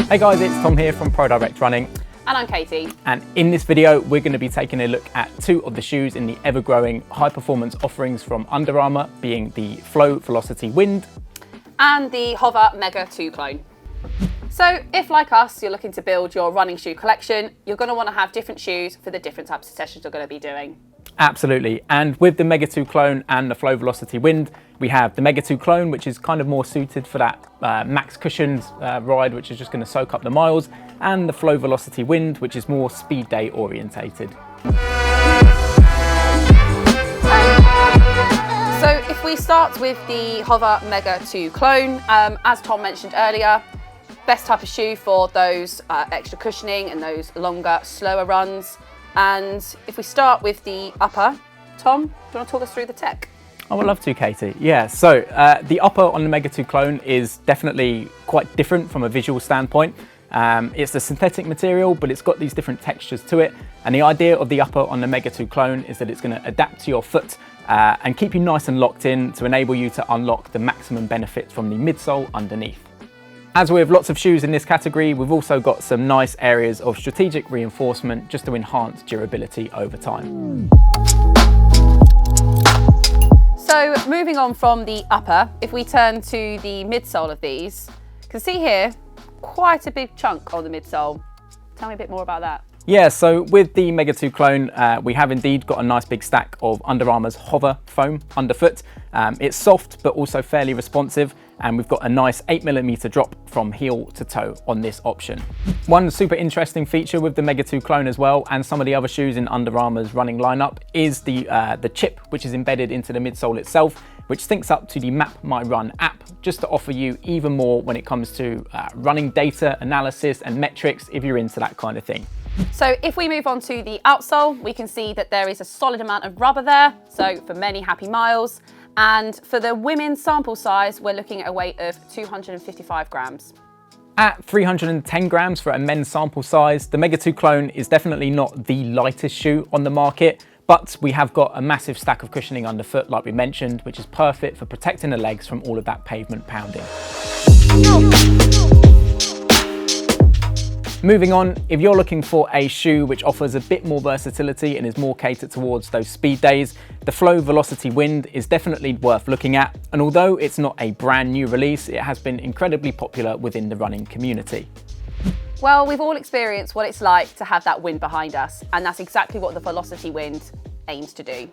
Hey guys, it's Tom here from ProDirect Running. And I'm Katie. And in this video, we're going to be taking a look at two of the shoes in the ever-growing high-performance offerings from Under Armour, being the Flow Velociti Wind and the HOVR Mega 2 clone. So if, like us, you're looking to build your running shoe collection, you're going to want to have different shoes for the different types of sessions you're going to be doing. Absolutely. And with the Mega 2 clone and the Flow Velociti Wind, we have the Mega 2 clone, which is kind of more suited for that max cushioned ride, which is just going to soak up the miles, and the Flow Velociti Wind, which is more speed day orientated. So if we start with the HOVR Mega 2 clone, as Tom mentioned earlier, best type of shoe for those extra cushioning and those longer, slower runs. And if we start with the upper, Tom, do you want to talk us through the tech? I would love to, Katie. Yeah, so the upper on the Mega 2 clone is definitely quite different from a visual standpoint. It's a synthetic material, but it's got these different textures to it. And the idea of the upper on the Mega 2 clone is that it's going to adapt to your foot and keep you nice and locked in to enable you to unlock the maximum benefits from the midsole underneath. As with lots of shoes in this category, we've also got some nice areas of strategic reinforcement just to enhance durability over time. So moving on from the upper, if we turn to the midsole of these, you can see here quite a big chunk on the midsole. Tell me a bit more about that. Yeah, so with the Mega 2 clone, we have indeed got a nice big stack of Under Armour's HOVR foam underfoot. It's soft, but also fairly responsive. And we've got a nice 8mm drop from heel to toe on this option. One super interesting feature with the Mega 2 clone as well, and some of the other shoes in Under Armour's running lineup, is the chip which is embedded into the midsole itself, which syncs up to the Map My Run app, just to offer you even more when it comes to running data analysis and metrics, if you're into that kind of thing. So if we move on to the outsole, we can see that there is a solid amount of rubber there, so for many happy miles. And for the women's sample size, we're looking at a weight of 255 grams. At 310 grams for a men's sample size, the Mega 2 clone is definitely not the lightest shoe on the market, but we have got a massive stack of cushioning underfoot, like we mentioned, which is perfect for protecting the legs from all of that pavement pounding. Moving on, if you're looking for a shoe which offers a bit more versatility and is more catered towards those speed days, the Flow Velociti Wind is definitely worth looking at. And although it's not a brand new release, it has been incredibly popular within the running community. Well, we've all experienced what it's like to have that wind behind us, and that's exactly what the Velociti Wind aims to do.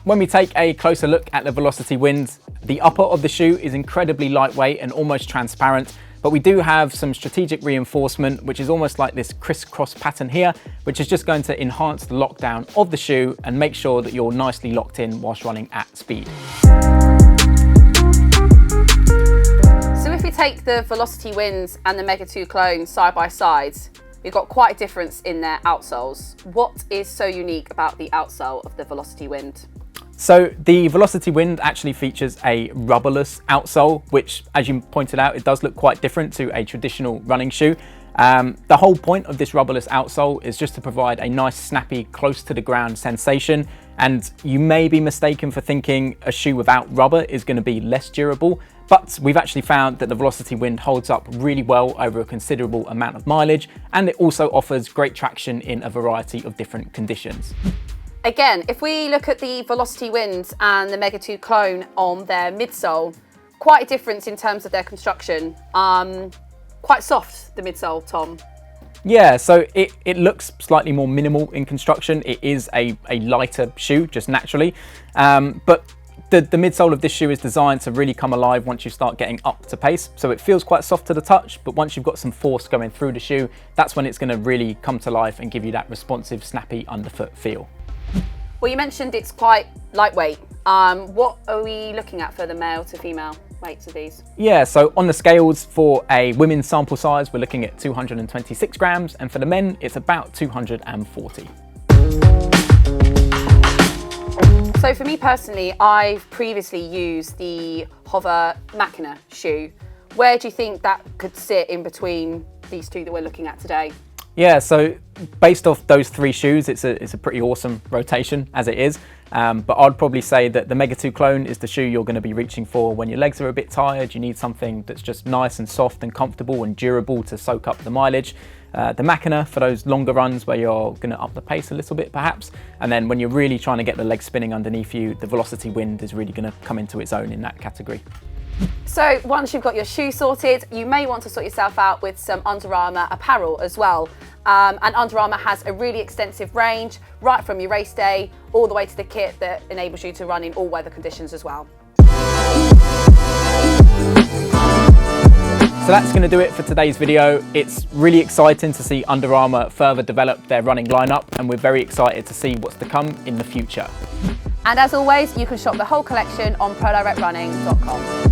When we take a closer look at the Velociti Wind, the upper of the shoe is incredibly lightweight and almost transparent. But we do have some strategic reinforcement, which is almost like this crisscross pattern here, which is just going to enhance the lockdown of the shoe and make sure that you're nicely locked in whilst running at speed. So if we take the Velociti Winds and the Mega 2 clone side by side, we've got quite a difference in their outsoles. What is so unique about the outsole of the Velociti Wind? So the Velociti Wind actually features a rubberless outsole, which, as you pointed out, it does look quite different to a traditional running shoe. The whole point of this rubberless outsole is just to provide a nice, snappy, close to the ground sensation. And you may be mistaken for thinking a shoe without rubber is going to be less durable, but we've actually found that the Velociti Wind holds up really well over a considerable amount of mileage, and it also offers great traction in a variety of different conditions. Again, if we look at the Velociti Wind and the Mega 2 clone on their midsole, quite a difference in terms of their construction. Quite soft, the midsole, Tom. Yeah, so it looks slightly more minimal in construction. It is a lighter shoe, just naturally. But the midsole of this shoe is designed to really come alive once you start getting up to pace. So it feels quite soft to the touch, but once you've got some force going through the shoe, that's when it's going to really come to life and give you that responsive, snappy underfoot feel. Well, you mentioned it's quite lightweight. What are we looking at for the male to female weights of these? Yeah, so on the scales for a women's sample size, we're looking at 226 grams, and for the men, it's about 240. So for me personally, I've previously used the Hovr Machina shoe. Where do you think that could sit in between these two that we're looking at today? Yeah, so based off those three shoes, it's a pretty awesome rotation as it is. But I'd probably say that the Mega 2 Clone is the shoe you're going to be reaching for when your legs are a bit tired. You need something that's just nice and soft and comfortable and durable to soak up the mileage. The Machina for those longer runs where you're going to up the pace a little bit perhaps. And then when you're really trying to get the legs spinning underneath you, the Velociti Wind is really going to come into its own in that category. So once you've got your shoe sorted, you may want to sort yourself out with some Under Armour apparel as well. And Under Armour has a really extensive range, right from your race day all the way to the kit that enables you to run in all weather conditions as well. So that's going to do it for today's video. It's really exciting to see Under Armour further develop their running lineup, and we're very excited to see what's to come in the future. And as always, you can shop the whole collection on prodirectrunning.com.